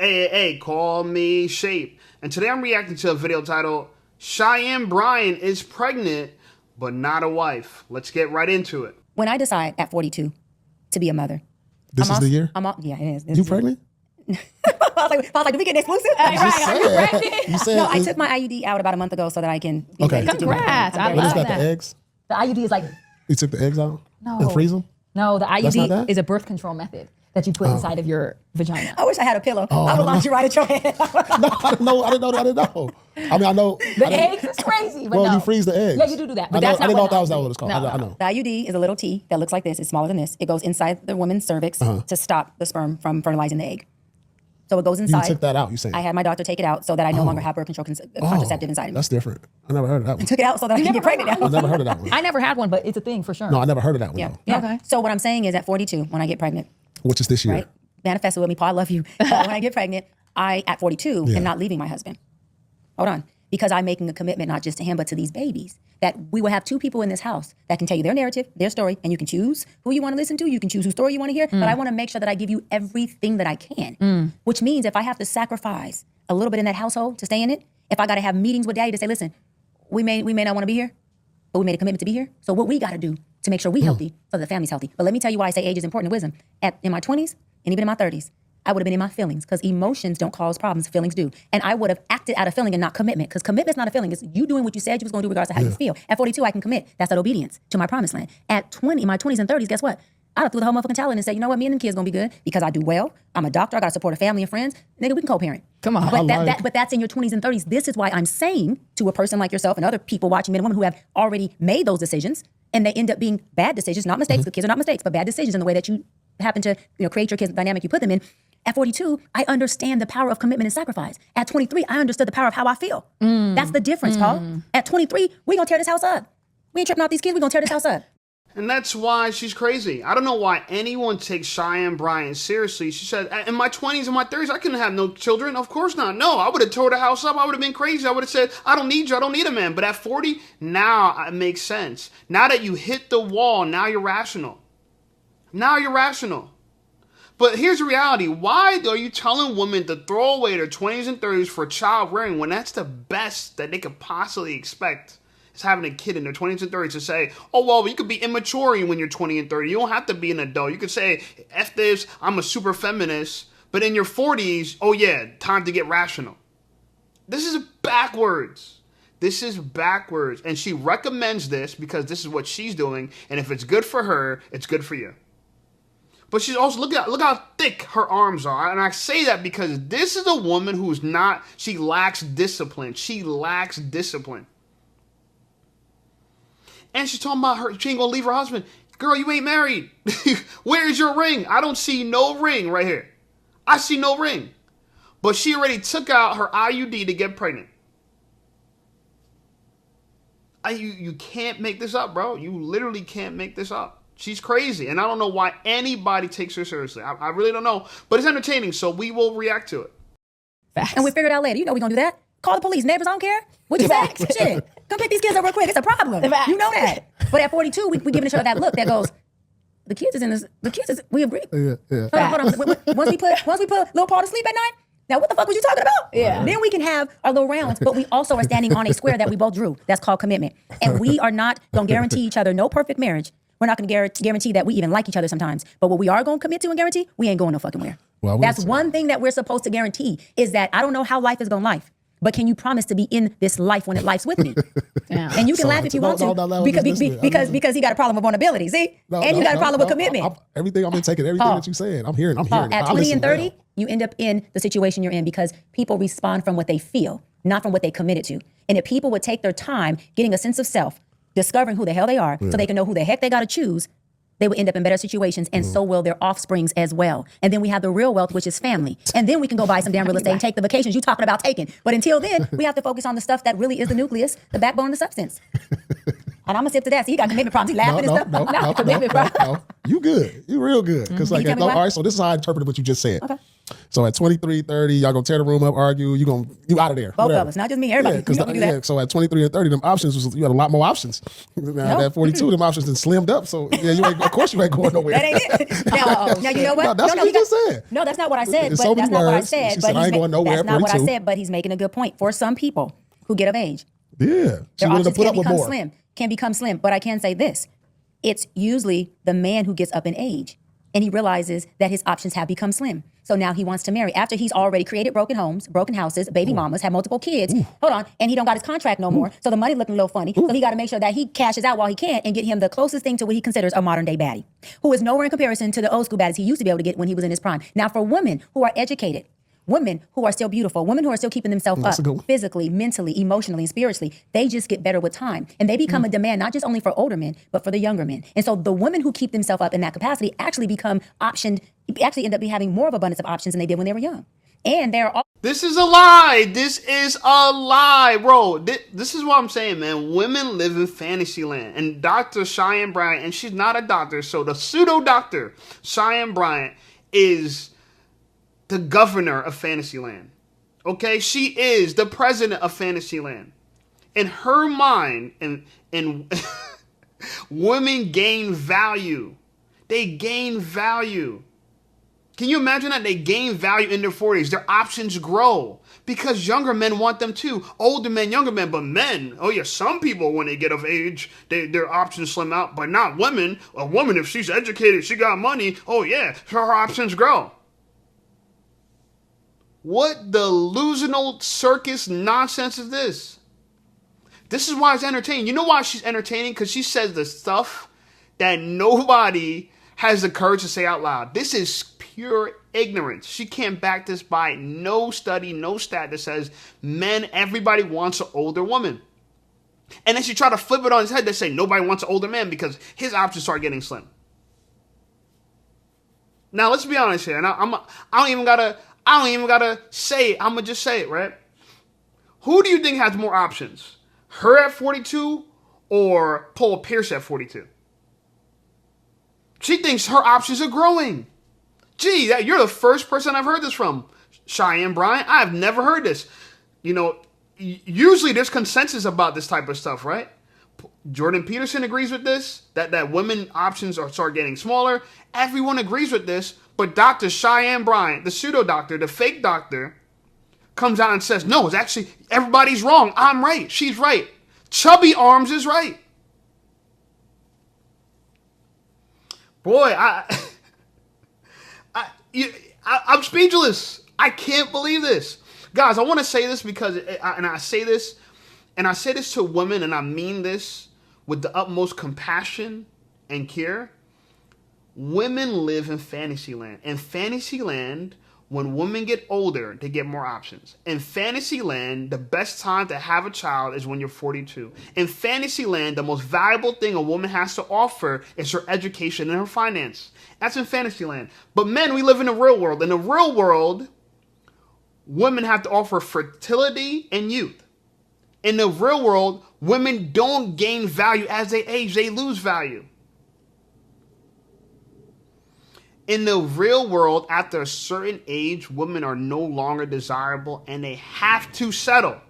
Hey, call me Shape. And today I'm reacting to a video titled, Cheyenne Bryant is pregnant, but not a wife. Let's get right into it. When I decide at 42 to be a mother. This is the year? Yeah, it is. You pregnant? I was like, do we get exclusive? You said No, I took my IUD out about a month ago so that I can be ready to do it. Congrats. I What love is that, that. the eggs? The IUD is like, You took the eggs out? No. And freeze them? no, the That's not IUD that? is a birth control method that you put inside of your vagina. I wish I had a pillow. I would launch you right at your head. No, I didn't know. I didn't know. I mean, I know. The eggs is crazy, but Well, no. you freeze the eggs. Yeah, you do that, but I that's not didn't know what if that was the what it's called. No, I know. The IUD is a little T that looks like this. It's smaller than this. It goes inside the woman's cervix to stop the sperm from fertilizing the egg. So it goes You inside. took that out, you saying? I had my doctor take it out so that I no longer have birth control contraceptive inside of me. That's different. I never heard of that one. Took it out so that I can get pregnant I now. never heard of that one. I never had one, but it's a thing for sure. No, I never heard of that one, Yeah. though. Yeah. Okay. So what I'm saying is at 42, when I get pregnant, Which is this year. right? Manifest it with me, Paul, I love you. When I get pregnant, I, at 42, am not leaving my husband. Hold on. Because I'm making a commitment not just to him, but to these babies. That we will have two people in this house that can tell you their narrative, their story, and you can choose who you want to listen to. You can choose whose story you want to hear. But I want to make sure that I give you everything that I can. Which means if I have to sacrifice a little bit in that household to stay in it, if I got to have meetings with daddy to say, listen, we may not want to be here, but we made a commitment to be here. So what we got to do to make sure we healthy, so the family's healthy. But let me tell you why I say age is important to wisdom. In my 20s and even in my 30s, I would have been in my feelings because emotions don't cause problems, feelings do. And I would have acted out of feeling and not commitment because commitment's not a feeling. It's you doing what you said you was going to do regardless of how you feel. At 42, I can commit. That's that obedience to my promised land. At 20, my 20s and 30s, guess what? I'd have threw the whole motherfucking towel in and said, you know what, me and the kids going to be good because I do well. I'm a doctor. I got to support a family and friends. Nigga, we can co-parent. Come on. But that's in your 20s and 30s. This is why I'm saying to a person like yourself and other people watching, men and women who have already made those decisions and they end up being bad decisions, not mistakes. The kids are not mistakes, but bad decisions in the way that you happen to create your kids, the dynamic you put them in. At 42, I understand the power of commitment and sacrifice. At 23, I understood the power of how I feel. That's the difference, Paul. At 23, we gonna tear this house up. We ain't tripping out these kids, we gonna tear this house up. And that's why she's crazy. I don't know why anyone takes Cheyenne Bryant seriously. She said, in my 20s and my 30s, I couldn't have no children. Of course not. No, I would have tore the house up. I would have been crazy. I would have said, I don't need you. I don't need a man. But at 40, now it makes sense. Now that you hit the wall, now you're rational. Now you're rational. But here's the reality. Why are you telling women to throw away their 20s and 30s for child rearing when that's the best that they could possibly expect? Is having a kid in their 20s and 30s to say, oh, well, you could be immature when you're 20 and 30. You don't have to be an adult. You could say, F this, I'm a super feminist. But in your 40s, oh, yeah, time to get rational. This is backwards. This is backwards. And she recommends this because this is what she's doing. And if it's good for her, it's good for you. But she's also, look how thick her arms are. And I say that because this is a woman who's not, she lacks discipline. She lacks discipline. And she's talking about her, she ain't gonna leave her husband. Girl, you ain't married. Where's your ring? I don't see no ring right here. I see no ring. But she already took out her IUD to get pregnant. You can't make this up, bro. You literally can't make this up. She's crazy, and I don't know why anybody takes her seriously. I really don't know, but it's entertaining, so we will react to it. Facts. And we figured out later, you know we gonna do that. Call the police, neighbors, I don't care. What you say? Shit. Come pick these kids up real quick. It's a problem. You know that. But at 42, we giving each other that look that goes, the kids is in this, we agree. Yeah. Hold on. Once we put little Paul to sleep at night, now what the fuck was you talking about? Yeah. Then we can have our little rounds, but we also are standing on a square that we both drew. That's called commitment. And we are not gonna guarantee each other no perfect marriage. We're not going to guarantee that we even like each other sometimes. But what we are going to commit to and guarantee, we ain't going no fucking where. Well, that's one thing that we're supposed to guarantee is that I don't know how life is going to life, but can you promise to be in this life when it life's with me? And you can laugh if you want to because he got a problem with vulnerability, see? And you got a problem with commitment. Everything I've been taking, everything that you're saying, I'm hearing. At 20 and 30, you end up in the situation you're in because people respond from what they feel, not from what they committed to. And if people would take their time getting a sense of self, discovering who the hell they are so they can know who the heck they got to choose, they will end up in better situations, and so will their offsprings as well. And then we have the real wealth, which is family. And then we can go buy some damn real estate and take the vacations you talking about taking. But until then, we have to focus on the stuff that really is the nucleus, the backbone, the substance. And I'm gonna sip to that. See, he got commitment problems. He laughing and stuff. Commitment problems. no. You good. You real good. Because Can you tell me why? all right, so this is how I interpreted what you just said. Okay. So at 23, 30, y'all gonna tear the room up, argue, you out of there. Both whatever. of us, not just me. Everybody. Yeah, You know we do that. so at 23 and 30, them options you had a lot more options. Now at 42, them options then slimmed up. So yeah, of course you ain't going nowhere. That ain't it. Now you know what? No, that's what you just said. No, that's not what I said. It's But so many that's not what I words. said. She But said, I ain't going nowhere that's at not what I 42. said. But he's making a good point. For some people who get of age, Yeah. She their wanted to options put can up with become more. slim. Can become slim. But I can say this: it's usually the man who gets up in age, and he realizes that his options have become slim. So now he wants to marry after he's already created broken homes, broken houses, baby mamas, had multiple kids. Hold on, and he don't got his contract no more. So the money looking a little funny. So he got to make sure that he cashes out while he can and get him the closest thing to what he considers a modern day baddie, who is nowhere in comparison to the old school baddies he used to be able to get when he was in his prime. Now for women who are educated, women who are still beautiful, women who are still keeping themselves That's a good up one. physically, mentally, emotionally, and spiritually, they just get better with time. And they become a demand, not just only for older men, but for the younger men. And so the women who keep themselves up in that capacity actually end up having more of abundance of options than they did when they were young. And they're all This is a lie. This is a lie, bro. This is what I'm saying, man. Women live in fantasy land. And Dr. Cheyenne Bryant, and she's not a doctor, so the pseudo doctor, Cheyenne Bryant, is the governor of Fantasyland. Okay? She is the president of Fantasyland. In her mind, and women gain value. They gain value. Can you imagine that? They gain value in their 40s. Their options grow because younger men want them too. Older men, younger men, but men. Oh yeah, some people when they get of age, their options slim out, but not women. A woman, if she's educated, she got money. Oh yeah, her options grow. What delusional circus nonsense is this? This is why it's entertaining. You know why she's entertaining? Because she says the stuff that nobody has the courage to say out loud. This is pure ignorance. She can't back this by no study, no stat that says everybody wants an older woman. And then she tried to flip it on his head to say nobody wants an older man because his options start getting slim. Now let's be honest here, and I don't even gotta say it. I'm gonna just say it, right? Who do you think has more options? Her at 42 or Paul Pierce at 42? She thinks her options are growing. Gee, you're the first person I've heard this from. Cheyenne Bryant, I've never heard this. You know, usually there's consensus about this type of stuff, right? Jordan Peterson agrees with this, that women options start getting smaller. Everyone agrees with this, but Dr. Cheyenne Bryant, the pseudo doctor, the fake doctor, comes out and says, no, it's actually, everybody's wrong. I'm right. She's right. Chubby Arms is right. Boy, I'm speechless. I can't believe this. Guys, I want to say this because, I say this to women, and I mean this with the utmost compassion and care. Women live in Fantasyland. In Fantasyland, when women get older, they get more options. In Fantasyland, the best time to have a child is when you're 42. In Fantasyland, the most valuable thing a woman has to offer is her education and her finance. That's in Fantasyland. But men, we live in the real world. In the real world, women have to offer fertility and youth. In the real world, women don't gain value as they age. They lose value. In the real world, after a certain age, women are no longer desirable and they have to settle.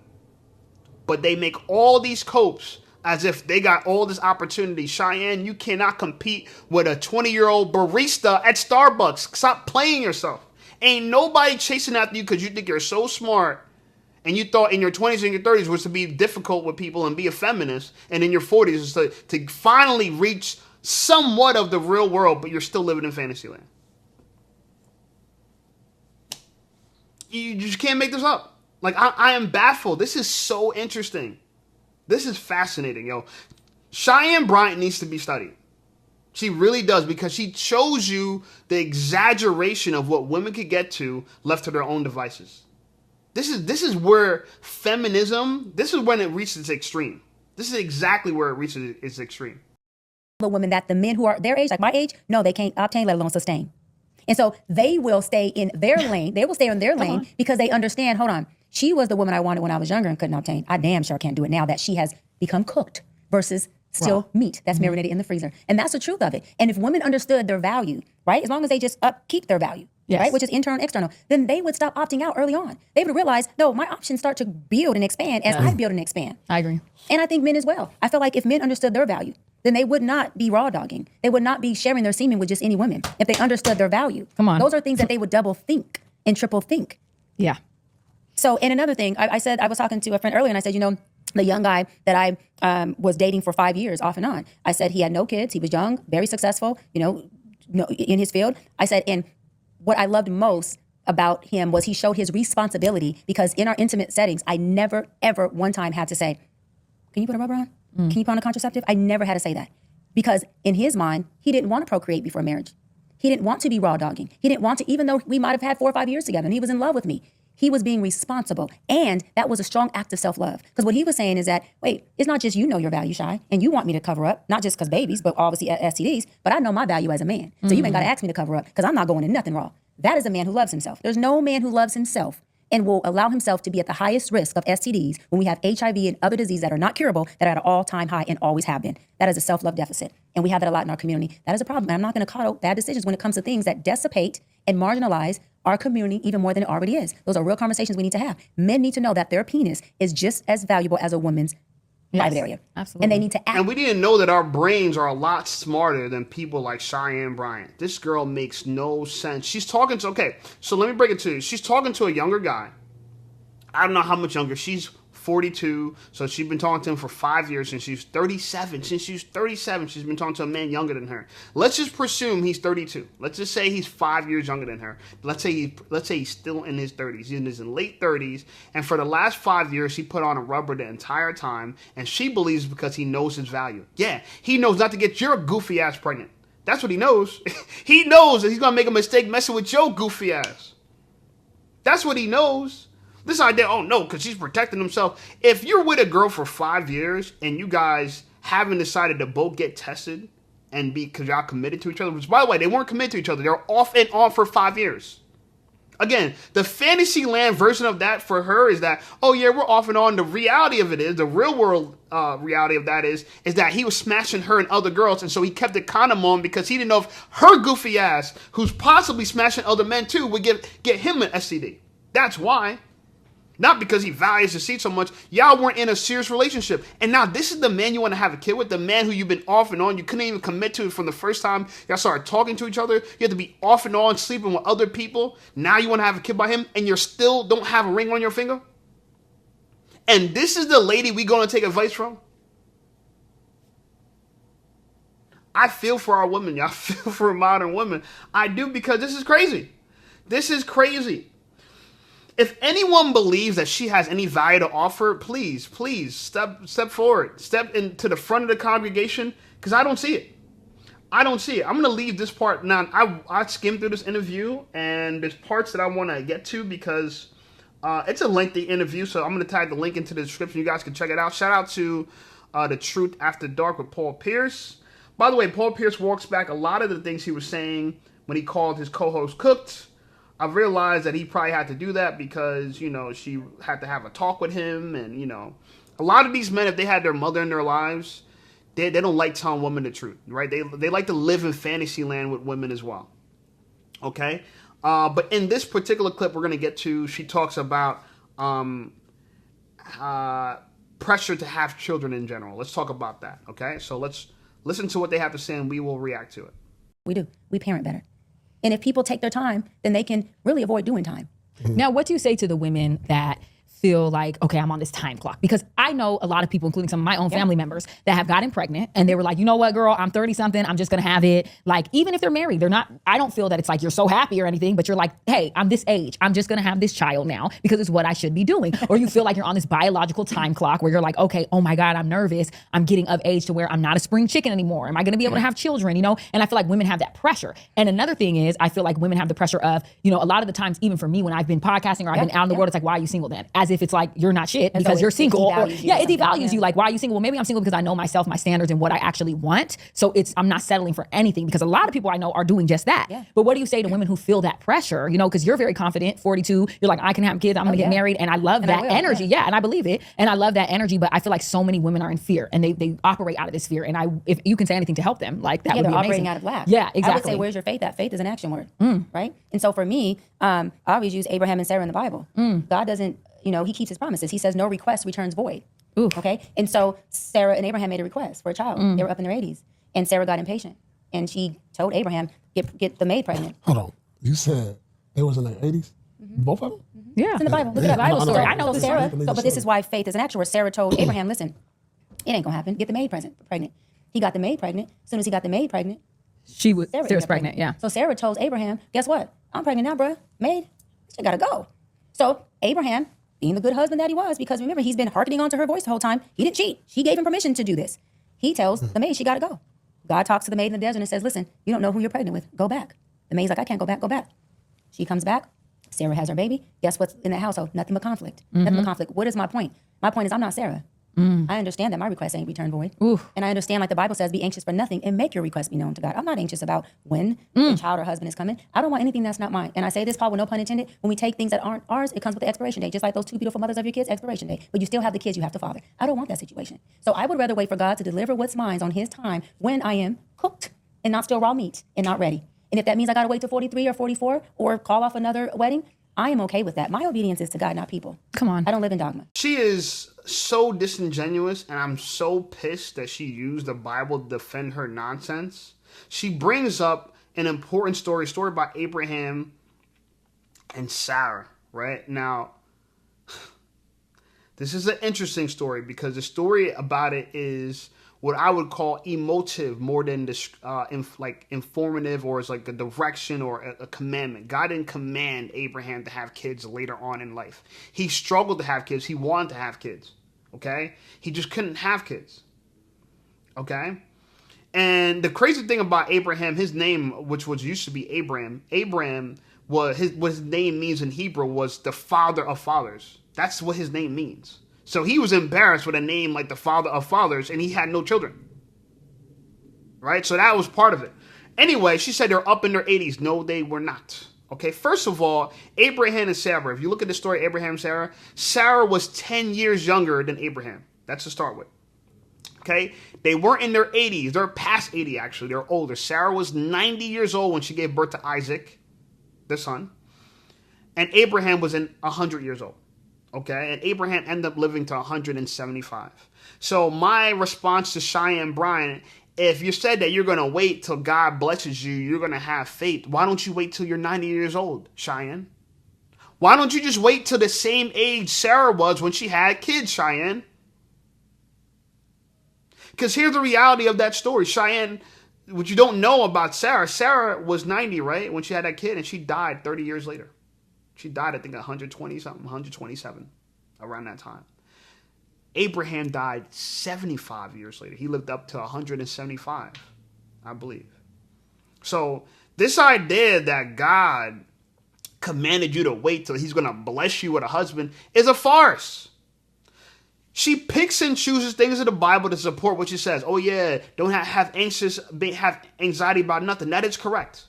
But they make all these copes as if they got all this opportunity. Cheyenne, you cannot compete with a 20-year-old barista at Starbucks. Stop playing yourself. Ain't nobody chasing after you because you think you're so smart and you thought in your 20s and your 30s was to be difficult with people and be a feminist, and in your 40s is to finally reach somewhat of the real world, but you're still living in Fantasyland. You just can't make this up. Like, I am baffled. This is so interesting. This is fascinating, yo. Cheyenne Bryant needs to be studied. She really does, because she shows you the exaggeration of what women could get to left to their own devices. This is where feminism, this is when it reaches its extreme. This is exactly where it reaches its extreme. the women that the men who are their age, like my age, no, they can't obtain, let alone sustain. And so they will stay in their lane. They will stay in their lane because they understand, hold on, she was the woman I wanted when I was younger and couldn't obtain. I damn sure can't do it now that she has become cooked versus still meat that's marinated in the freezer. And that's the truth of it. And if women understood their value, right, as long as they just upkeep their value, right, which is internal and external, then they would stop opting out early on. They would realize, no, my options start to build and expand as I build and expand. I agree. And I think men as well. I feel like if men understood their value, then they would not be raw dogging. They would not be sharing their semen with just any women if they understood their value. Come on. Those are things that they would double think and triple think. Yeah. So, and another thing, I said, I was talking to a friend earlier and I said, the young guy that I was dating for 5 years off and on, I said he had no kids. He was young, very successful, in his field. I said, and what I loved most about him was he showed his responsibility, because in our intimate settings, I never, ever one time had to say, can you put a rubber on? Can you put on a contraceptive? I never had to say that, because in his mind, he didn't want to procreate before marriage. He didn't want to be raw dogging. He didn't want to, even though we might have had 4 or 5 years together and he was in love with me. He was being responsible. And that was a strong act of self-love. Because what he was saying is that, wait, it's not just your value, Shy, and you want me to cover up, not just because babies, but obviously STDs, but I know my value as a man. So you ain't got to ask me to cover up, because I'm not going in nothing raw. That is a man who loves himself. There's no man who loves himself and will allow himself to be at the highest risk of STDs when we have HIV and other diseases that are not curable, that are at an all-time high and always have been. That is a self-love deficit. And we have that a lot in our community. That is a problem. And I'm not going to coddle bad decisions when it comes to things that dissipate and marginalize our community even more than it already is. Those are real conversations we need to have. Men need to know that their penis is just as valuable as a woman's private area. Absolutely. And they need to act. And we didn't know that our brains are a lot smarter than people like Cheyenne Bryant. This girl makes no sense. She's talking to, okay, so let me break it to you. She's talking to a younger guy. I don't know how much younger. She's 42, so she's been talking to him for 5 years since she's 37. Since she's 37, she's been talking to a man younger than her. Let's just presume he's 32. Let's just say he's 5 years younger than her. Let's say he's still in his 30s. He's in his late 30s, and for the last 5 years, he put on a rubber the entire time, and she believes because he knows his value. Yeah, he knows not to get your goofy ass pregnant. That's what he knows. He knows that he's gonna make a mistake messing with your goofy ass. That's what he knows. This idea, oh no, because she's protecting himself. If you're with a girl for 5 years and you guys haven't decided to both get tested and be, because y'all committed to each other, which by the way, they weren't committed to each other. They're off and on for 5 years. Again, the fantasy land version of that for her is that, oh yeah, we're off and on. The reality of it is, the real world reality of that is that he was smashing her and other girls, and so he kept the condom on because he didn't know if her goofy ass, who's possibly smashing other men too, would get him an STD. That's why. Not because he values the seat so much. Y'all weren't in a serious relationship. And now this is the man you want to have a kid with, the man who you've been off and on. You couldn't even commit to from the first time y'all started talking to each other. You had to be off and on, sleeping with other people. Now you want to have a kid by him, and you still don't have a ring on your finger? And this is the lady we going to take advice from? I feel for our women. Y'all feel for modern women. I do, because this is crazy. This is crazy. If anyone believes that she has any value to offer, please step forward. Step into the front of the congregation, because I don't see it. I'm going to leave this part. Now, I skimmed through this interview, and there's parts that I want to get to because it's a lengthy interview, so I'm going to tag the link into the description. You guys can check it out. Shout out to The Truth After Dark with Paul Pierce. By the way, Paul Pierce walks back a lot of the things he was saying when he called his co-host cooked. I've realized that he probably had to do that because, she had to have a talk with him. And, a lot of these men, if they had their mother in their lives, they don't like telling women the truth, right? They like to live in fantasy land with women as well. Okay? But in this particular clip we're going to get to, she talks about pressure to have children in general. Let's talk about that, okay? So let's listen to what they have to say and we will react to it. We do. We parent better. And if people take their time, then they can really avoid doing time. Now, what do you say to the women that feel like, okay, I'm on this time clock? Because I know a lot of people, including some of my own family members, that have gotten pregnant and they were like, you know what, girl, I'm 30 something. I'm just going to have it. Like, even if they're married, I don't feel that it's like you're so happy or anything, but you're like, hey, I'm this age. I'm just going to have this child now because it's what I should be doing. Or you feel like you're on this biological time clock where you're like, okay, oh my God, I'm nervous. I'm getting of age to where I'm not a spring chicken anymore. Am I going to be able to have children? And I feel like women have that pressure. And another thing is, I feel like women have the pressure of, a lot of the times, even for me, when I've been podcasting or I've been out in the world, it's like, why are you single then? As as if it's like you're not shit And so because you're single. Or, devalues you or it something. devalues you. Like, why are you single? Well, maybe I'm single because I know myself, my standards, and what I actually want. So I'm not settling for anything, because a lot of people I know are doing just that. Yeah. But what do you say to women who feel that pressure? You know, because you're very confident, 42. You're like, I can have kids. I'm going to get married, and I love that energy. Yeah, and I believe it, and I love that energy. But I feel like so many women are in fear, and they operate out of this fear. And if you can say anything to help them, like that would they're be operating amazing. out of lack. Yeah, exactly. I would say, where's your faith at? Faith is an action word, right? And so for me, I always use Abraham and Sarah in the Bible. God doesn't, he keeps his promises. He says no request returns void. Oof. Okay? And so Sarah and Abraham made a request for a child. They were up in their 80s. And Sarah got impatient. And she told Abraham, get the maid pregnant. Hold on. You said they was in their 80s? Both of them? Yeah, It's in the Bible. Look at that Bible story. I know Sarah. But this is why faith is an action word. Sarah told Abraham, listen, it ain't gonna happen. Get the maid pregnant. He got the maid pregnant. As soon as he got the maid pregnant, Sarah's pregnant. Yeah. So Sarah tells Abraham, guess what? I'm pregnant now, bruh. Maid, she gotta go. So Abraham, being the good husband that he was, because remember, he's been hearkening onto her voice the whole time. He didn't cheat. She gave him permission to do this. He tells the maid she gotta go. God talks to the maid in the desert and says, listen, you don't know who you're pregnant with. Go back. The maid's like, I can't go back. Go back. She comes back. Sarah has her baby. Guess what's in that household? Nothing but conflict. Nothing but conflict. What is my point? My point is I'm not Sarah. I understand that my request ain't returned void. And I understand, like the Bible says, be anxious for nothing and make your request be known to God. I'm not anxious about when the child or husband is coming. I don't want anything that's not mine. And I say this, Paul, with no pun intended, when we take things that aren't ours, it comes with the expiration date. Just like those two beautiful mothers of your kids, expiration date. But you still have the kids you have to father. I don't want that situation. So I would rather wait for God to deliver what's mine on his time when I am cooked and not still raw meat and not ready. And if that means I got to wait till 43 or 44 or call off another wedding, I am okay with that. My obedience is to God, not people. Come on. I don't live in dogma. She is so disingenuous, and I'm so pissed that she used the Bible to defend her nonsense. She brings up an important story about Abraham and Sarah, right? Now, this is an interesting story because the story about it is what I would call emotive more than informative, or is like a direction or a commandment. God didn't command Abraham to have kids later on in life. He struggled to have kids. He wanted to have kids. Okay? He just couldn't have kids. Okay? And the crazy thing about Abraham, his name, which was used to be Abraham was what his name means in Hebrew was the father of fathers. That's what his name means. So he was embarrassed with a name like the father of fathers, and he had no children. Right? So that was part of it. Anyway, she said they're up in their 80s. No, they were not. Okay, first of all, Abraham and Sarah, if you look at the story, Abraham and Sarah, Sarah was 10 years younger than Abraham. That's to start with. Okay, they weren't in their 80s. They're past 80, actually. They're older. Sarah was 90 years old when she gave birth to Isaac, their son. And Abraham was 100 years old. Okay, and Abraham ended up living to 175. So my response to Cheyenne Bryant, if you said that you're going to wait till God blesses you, you're going to have faith, why don't you wait till you're 90 years old, Cheyenne? Why don't you just wait till the same age Sarah was when she had kids, Cheyenne? Because here's the reality of that story. Cheyenne, what you don't know about Sarah, Sarah was 90, right, when she had that kid, and she died 30 years later. She died, I think, 120-something, 127, around that time. Abraham died 75 years later. He lived up to 175, I believe. So this idea that God commanded you to wait till he's going to bless you with a husband is a farce. She picks and chooses things in the Bible to support what she says. Oh, yeah, don't have anxiety about nothing. That is correct.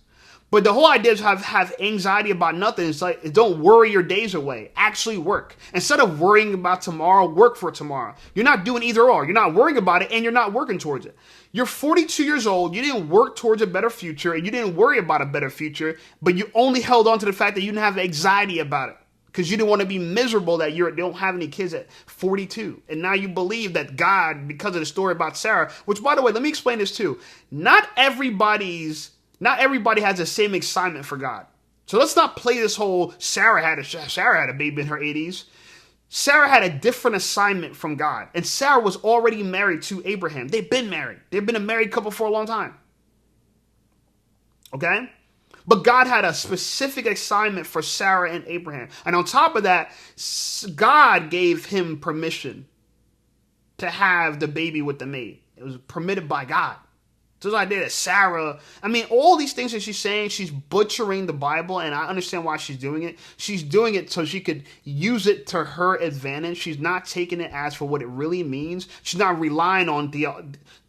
But the whole idea is have anxiety about nothing. It's like, don't worry your days away. Actually work. Instead of worrying about tomorrow, work for tomorrow. You're not doing either or. You're not worrying about it and you're not working towards it. You're 42 years old. You didn't work towards a better future and you didn't worry about a better future, but you only held on to the fact that you didn't have anxiety about it because you didn't want to be miserable that you don't have any kids at 42. And now you believe that God, because of the story about Sarah, which, by the way, let me explain this too. Not everybody has the same excitement for God. So let's not play this whole Sarah had a baby in her 80s. Sarah had a different assignment from God. And Sarah was already married to Abraham. They've been married. They've been a married couple for a long time. Okay? But God had a specific assignment for Sarah and Abraham. And on top of that, God gave him permission to have the baby with the maid. It was permitted by God. Just like that, Sarah. I mean, all these things that she's saying, she's butchering the Bible, and I understand why she's doing it. She's doing it so she could use it to her advantage. She's not taking it as for what it really means. She's not relying on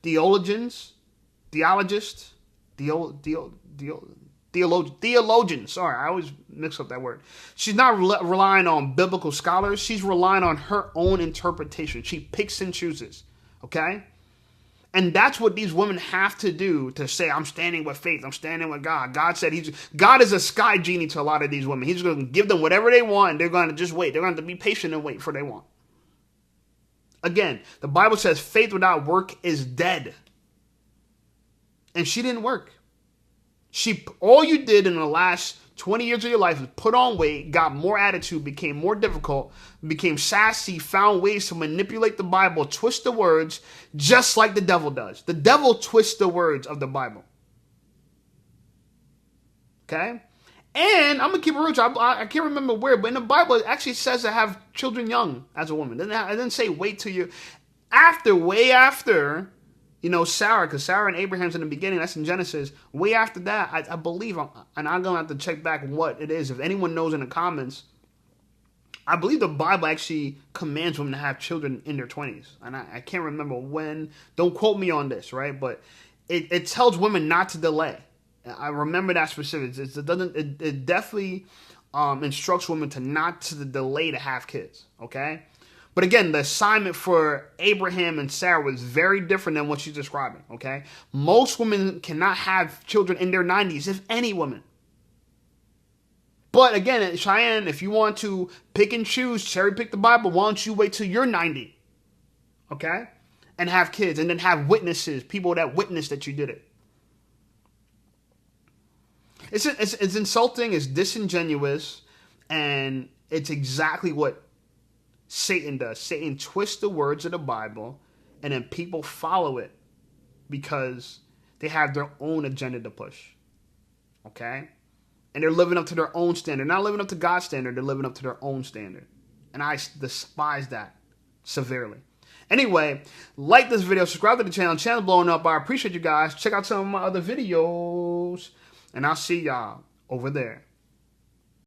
theologians. Sorry, I always mix up that word. She's not relying on biblical scholars. She's relying on her own interpretation. She picks and chooses, okay? And that's what these women have to do to say, I'm standing with faith. I'm standing with God. God said God is a sky genie to a lot of these women. He's going to give them whatever they want. And they're going to just wait. They're going to have to be patient and wait for what they want. Again, the Bible says faith without work is dead. And she didn't work. All you did in the last 20 years of your life was put on weight, got more attitude, became more difficult, became sassy, found ways to manipulate the Bible, twist the words, just like the devil does. The devil twists the words of the Bible. Okay? And I'm going to keep it real. I can't remember where, but in the Bible, it actually says to have children young as a woman. It didn't say wait till you... way after... Sarah, because Sarah and Abraham's in the beginning, that's in Genesis. Way after that, I believe, and I'm going to have to check back what it is. If anyone knows in the comments, I believe the Bible actually commands women to have children in their 20s. And I can't remember when. Don't quote me on this, right? But it tells women not to delay. I remember that specific. It definitely instructs women to not to delay to have kids, okay? But again, the assignment for Abraham and Sarah was very different than what she's describing, okay? Most women cannot have children in their 90s, if any woman. But again, Cheyenne, if you want to pick and choose, cherry pick the Bible, why don't you wait till you're 90, okay? And have kids, and then have witnesses, people that witness that you did it. It's insulting, it's disingenuous, and it's exactly what Satan does. Satan twists the words of the Bible, and then people follow it because they have their own agenda to push. Okay? And they're living up to their own standard. Not living up to God's standard, they're living up to their own standard. And I despise that severely. Anyway, like this video, subscribe to the channel. Channel's blowing up. I appreciate you guys. Check out some of my other videos. And I'll see y'all over there.